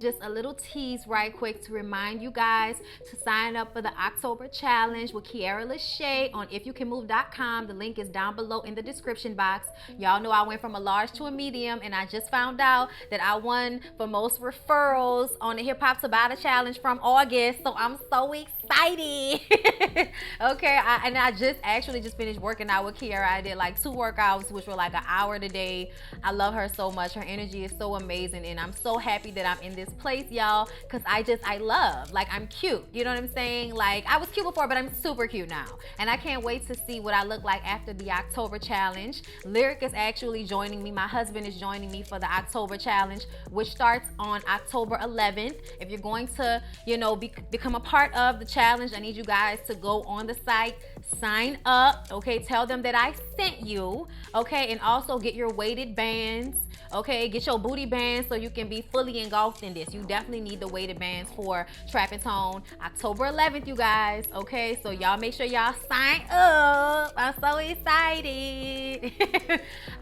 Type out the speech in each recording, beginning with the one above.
Just a little tease right quick to remind you guys to sign up for the October challenge with LASHAE on ifyoucanmove.com. The link is down below in the description box. Y'all know I went from a large to a medium, and I just found out that I won for most referrals on the Hip Hop Tabata challenge from August, so I'm so excited. Okay, I just actually just finished working out with Kiara. I did like 2 workouts, which were like an hour today. I love her so much. Her energy is so amazing, and I'm so happy that I'm in this place, y'all, because I love, like, I'm cute. You know what I'm saying? Like, I was cute before, but I'm super cute now, and I can't wait to see what I look like after the October challenge. Lyric is actually joining me. My husband is joining me for the October challenge, which starts on October 11th. If you're going to, you know, become a part of the challenge, I need you guys to go on the site, sign up, okay? Tell them that I sent you, okay? And also get your weighted bands, okay? Get your booty bands so you can be fully engulfed in this. You definitely need the weighted bands for Trap and Tone October 11th, you guys, okay? So y'all make sure y'all sign up. I'm so excited.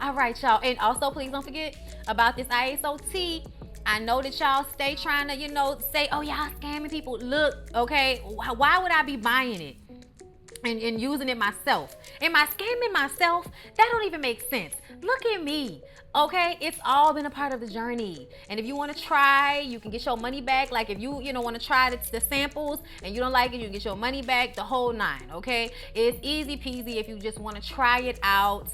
All right, y'all. And also, please don't forget about this ISOT. I know that y'all stay trying to, you know, say, oh, y'all scamming people. Look, okay, why would I be buying it and using it myself? Am I scamming myself? That don't even make sense. Look at me, okay? It's all been a part of the journey. And if you want to try, you can get your money back. Like, if you know, want to try the samples and you don't like it, you can get your money back, the whole 9, okay? It's easy peasy if you just want to try it out.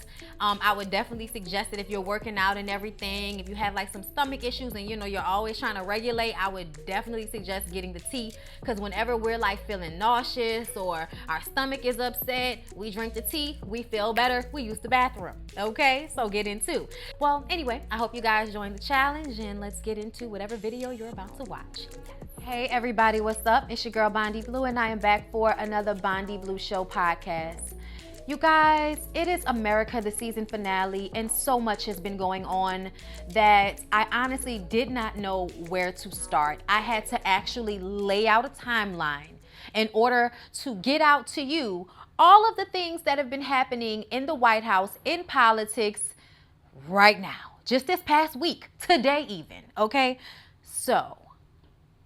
I would definitely suggest it if you're working out and everything. If you have like some stomach issues and, you know, you're always trying to regulate, I would definitely suggest getting the tea, because whenever we're like feeling nauseous or our stomach is upset, we drink the tea, we feel better, we use the bathroom, okay? So get into. Well, anyway, I hope you guys join the challenge, and let's get into whatever video you're about to watch. Hey everybody, what's up? It's your girl Bondy Blue, and I am back for another Bondy Blue Show podcast. You guys, it is America, the season finale, and so much has been going on that I honestly did not know where to start. I had to actually lay out a timeline in order to get out to you all of the things that have been happening in the White House, in politics right now, just this past week, today even, okay? So,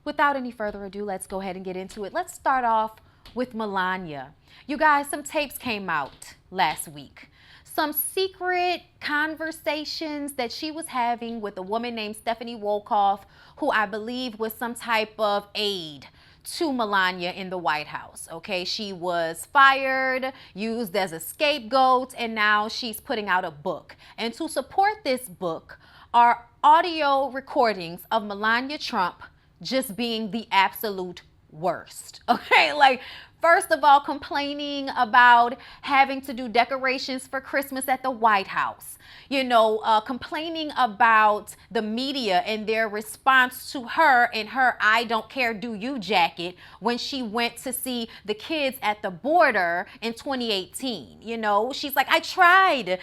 without any further ado, let's go ahead and get into it. Let's start off with Melania. You guys, some tapes came out last week. Some secret conversations that she was having with a woman named Stephanie Wolkoff, who I believe was some type of aide to Melania in the White House, okay? She was fired, used as a scapegoat, and now she's putting out a book. And to support this book are audio recordings of Melania Trump just being the absolute worst, okay? Like, first of all, complaining about having to do decorations for Christmas at the White House. You know, complaining about the media and their response to her and her "I don't care, do you" jacket when she went to see the kids at the border in 2018. You know, she's like, I tried,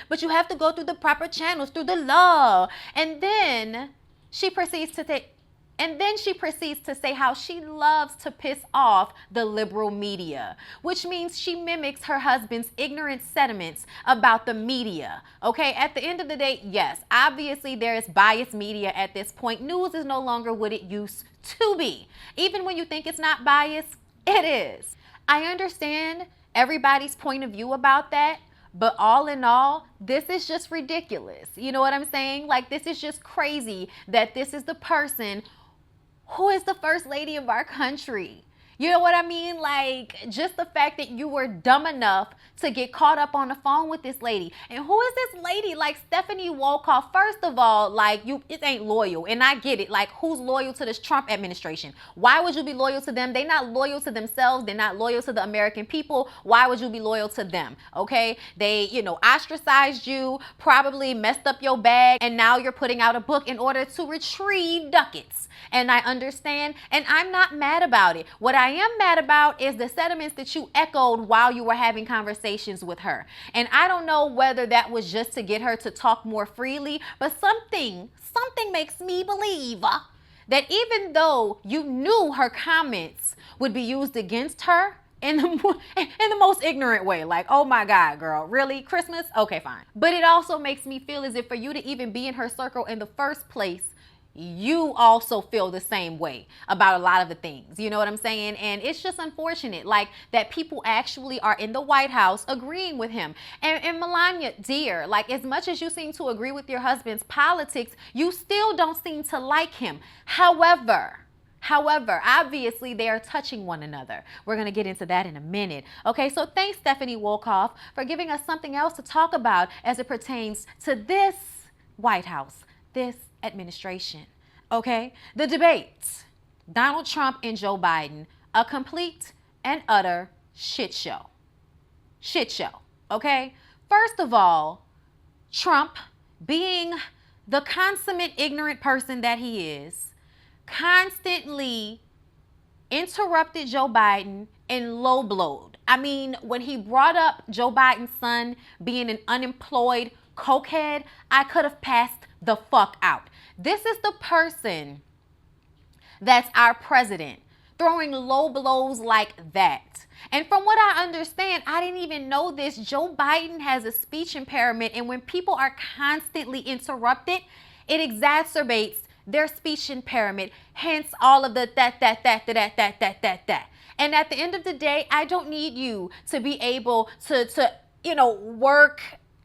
but you have to go through the proper channels, through the law. And then she proceeds to say how she loves to piss off the liberal media, which means she mimics her husband's ignorant sentiments about the media. Okay, at the end of the day, yes, obviously there is biased media at this point. News is no longer what it used to be. Even when you think it's not biased, it is. I understand everybody's point of view about that, but all in all, this is just ridiculous. You know what I'm saying? Like, this is just crazy that this is the person who is the first lady of our country. You know what I mean? Like, just the fact that you were dumb enough to get caught up on the phone with this lady. And who is this lady? Like, Stephanie Wolkoff, first of all, like, it ain't loyal. And I get it. Like, who's loyal to this Trump administration? Why would you be loyal to them? They're not loyal to themselves. They're not loyal to the American people. Why would you be loyal to them? Okay? They, you know, ostracized you, probably messed up your bag, and now you're putting out a book in order to retrieve ducats. And I understand, and I'm not mad about it. What I am mad about is the sentiments that you echoed while you were having conversations with her. And I don't know whether that was just to get her to talk more freely, but something makes me believe that even though you knew her comments would be used against her in the most ignorant way, like, oh my God, girl, really? Christmas? Okay, fine. But it also makes me feel as if for you to even be in her circle in the first place, you also feel the same way about a lot of the things. You know what I'm saying? And it's just unfortunate, like, that people actually are in the White House agreeing with him. And Melania, dear, like, as much as you seem to agree with your husband's politics, you still don't seem to like him. However, obviously they are touching one another. We're going to get into that in a minute. Okay, so thanks, Stephanie Wolkoff, for giving us something else to talk about as it pertains to this White House, this administration. Okay, the debates, Donald Trump and Joe Biden, a complete and utter shit show. Shit show. Okay, first of all, Trump, being the consummate ignorant person that he is, constantly interrupted Joe Biden and low blowed. I mean, when he brought up Joe Biden's son being an unemployed cokehead, I could have passed the fuck out. This is the person that's our president, throwing low blows like that. And from what I understand, I didn't even know this, Joe Biden has a speech impairment, and when people are constantly interrupted, it exacerbates their speech impairment, hence all of the that. And at the end of the day, I don't need you to be able to work,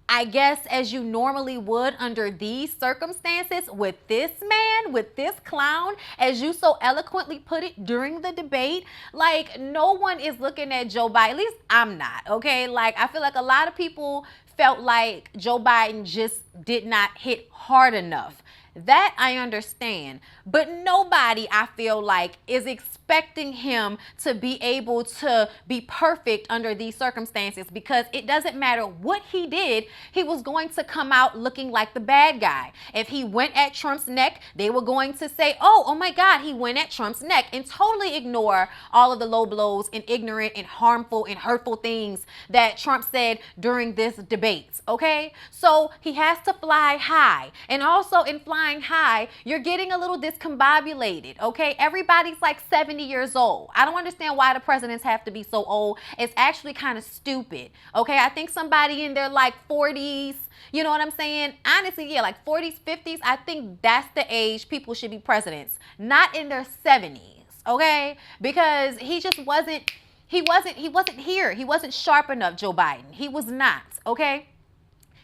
I guess, as you normally would under these circumstances with this man, with this clown, as you so eloquently put it during the debate. Like, no one is looking at Joe Biden, at least I'm not, okay? Like, I feel like a lot of people felt like Joe Biden just did not hit hard enough. That I understand, but nobody, I feel like, is expecting him to be able to be perfect under these circumstances, because it doesn't matter what he did, he was going to come out looking like the bad guy. If he went at Trump's neck, they were going to say, oh my God, he went at Trump's neck, and totally ignore all of the low blows and ignorant and harmful and hurtful things that Trump said during this debate, okay? So he has to fly high, and also in flying high, you're getting a little discombobulated, okay? Everybody's like 70 years old. I don't understand why the presidents have to be so old. It's actually kind of stupid, okay? I think somebody in their like 40s, you know what I'm saying? Honestly, yeah, like 40s, 50s, I think that's the age people should be presidents, not in their 70s, okay? Because he just wasn't here. He wasn't sharp enough, Joe Biden. He was not, okay?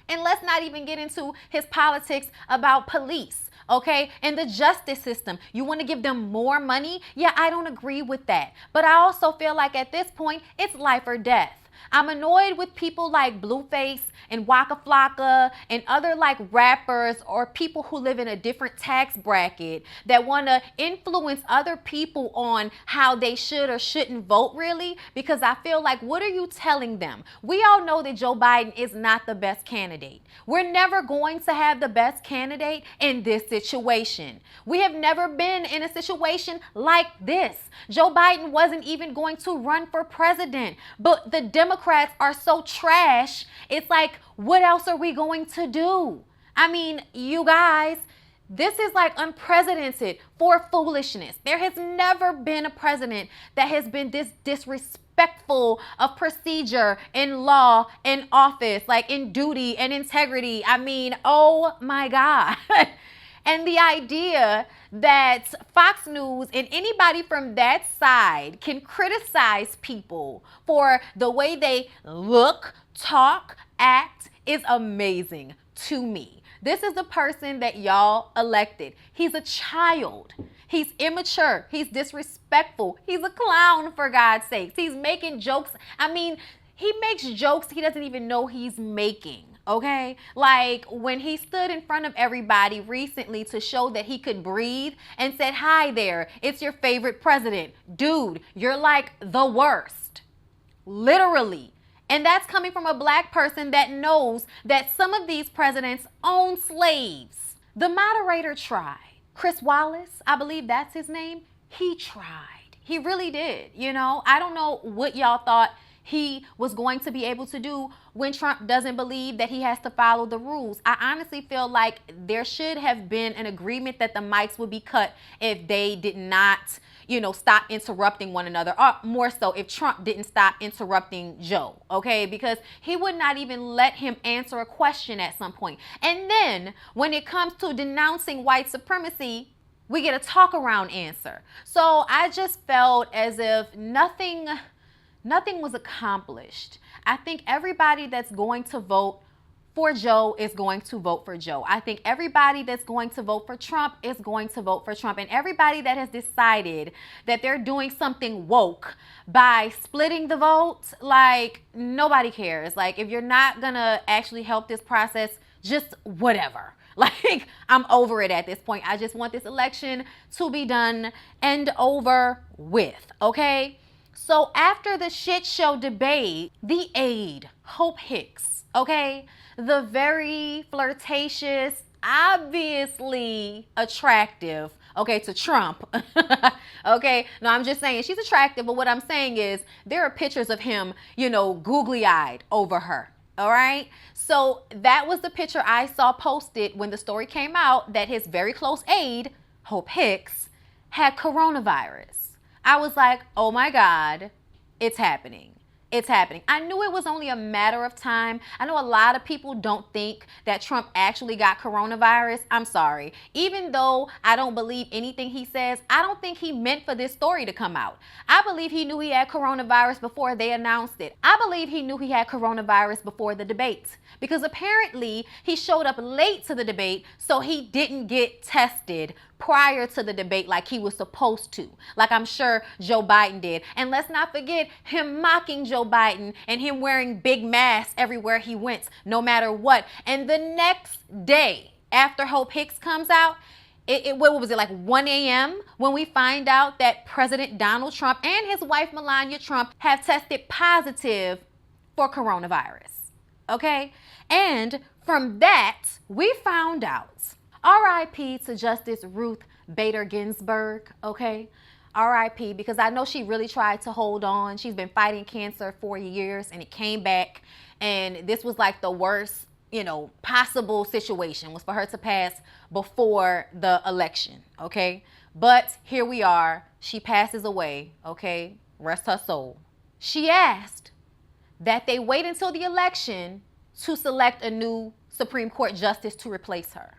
And let's not even get into his politics about police, okay? And the justice system. You want to give them more money? Yeah, I don't agree with that. But I also feel like at this point, it's life or death. I'm annoyed with people like Blueface and Waka Flocka and other like rappers or people who live in a different tax bracket that want to influence other people on how they should or shouldn't vote, really, because I feel like, what are you telling them? We all know that Joe Biden is not the best candidate. We're never going to have the best candidate in this situation. We have never been in a situation like this. Joe Biden wasn't even going to run for president, but the Democrats are so trash. It's like, what else are we going to do? I mean, you guys, this is like unprecedented for foolishness. There has never been a president that has been this disrespectful of procedure in law, in office, like in duty and integrity. I mean, oh my God. And the idea that Fox News and anybody from that side can criticize people for the way they look, talk, act is amazing to me. This is the person that y'all elected. He's a child. He's immature. He's disrespectful. He's a clown, for God's sakes. He's making jokes. I mean, he makes jokes he doesn't even know he's making. Okay, like when he stood in front of everybody recently to show that he could breathe and said, "Hi there, it's your favorite president." Dude, you're like the worst. Literally. And that's coming from a black person that knows that some of these presidents own slaves. The moderator tried. Chris Wallace, I believe that's his name. He tried. He really did. You know, I don't know what y'all thought he was going to be able to do when Trump doesn't believe that he has to follow the rules. I honestly feel like there should have been an agreement that the mics would be cut if they did not, stop interrupting one another, or more so if Trump didn't stop interrupting Joe, okay? Because he would not even let him answer a question at some point. And then when it comes to denouncing white supremacy, we get a talk around answer. So I just felt as if nothing was accomplished. I think everybody that's going to vote for Joe is going to vote for Joe. I think everybody that's going to vote for Trump is going to vote for Trump. And everybody that has decided that they're doing something woke by splitting the vote, like, nobody cares. Like, if you're not gonna actually help this process, just whatever. Like, I'm over it at this point. I just want this election to be done and over with, okay? So after the shit show debate, the aide, Hope Hicks, okay, the very flirtatious, obviously attractive, okay, to Trump, okay? No, I'm just saying she's attractive, but what I'm saying is there are pictures of him, you know, googly-eyed over her. All right. So that was the picture I saw posted when the story came out that his very close aide, Hope Hicks, had coronavirus. I was like, oh my God, it's happening. It's happening. I knew it was only a matter of time. I know a lot of people don't think that Trump actually got coronavirus. I'm sorry. Even though I don't believe anything he says, I don't think he meant for this story to come out. I believe he knew he had coronavirus before they announced it. I believe he knew he had coronavirus before the debate, because apparently he showed up late to the debate, so he didn't get tested prior to the debate like he was supposed to, like I'm sure Joe Biden did. And let's not forget him mocking Joe Biden and him wearing big masks everywhere he went, no matter what. And the next day after Hope Hicks comes out, what was it, like 1 a.m. when we find out that President Donald Trump and his wife Melania Trump have tested positive for coronavirus, okay? And from that, we found out, R.I.P. to Justice Ruth Bader Ginsburg, okay? R.I.P. because I know she really tried to hold on. She's been fighting cancer for years and it came back. And this was like the worst, you know, possible situation was for her to pass before the election, okay? But here we are. She passes away, okay? Rest her soul. She asked that they wait until the election to select a new Supreme Court justice to replace her.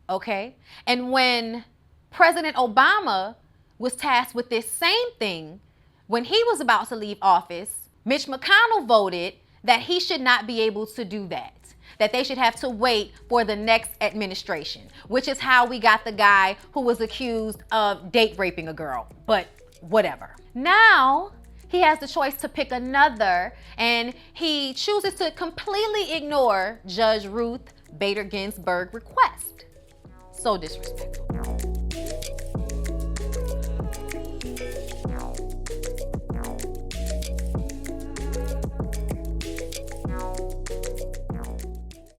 Okay? And when President Obama was tasked with this same thing, when he was about to leave office, Mitch McConnell voted that he should not be able to do that they should have to wait for the next administration, which is how we got the guy who was accused of date raping a girl, but whatever. Now, he has the choice to pick another, and he chooses to completely ignore Judge Ruth Bader Ginsburg's request. So disrespectful.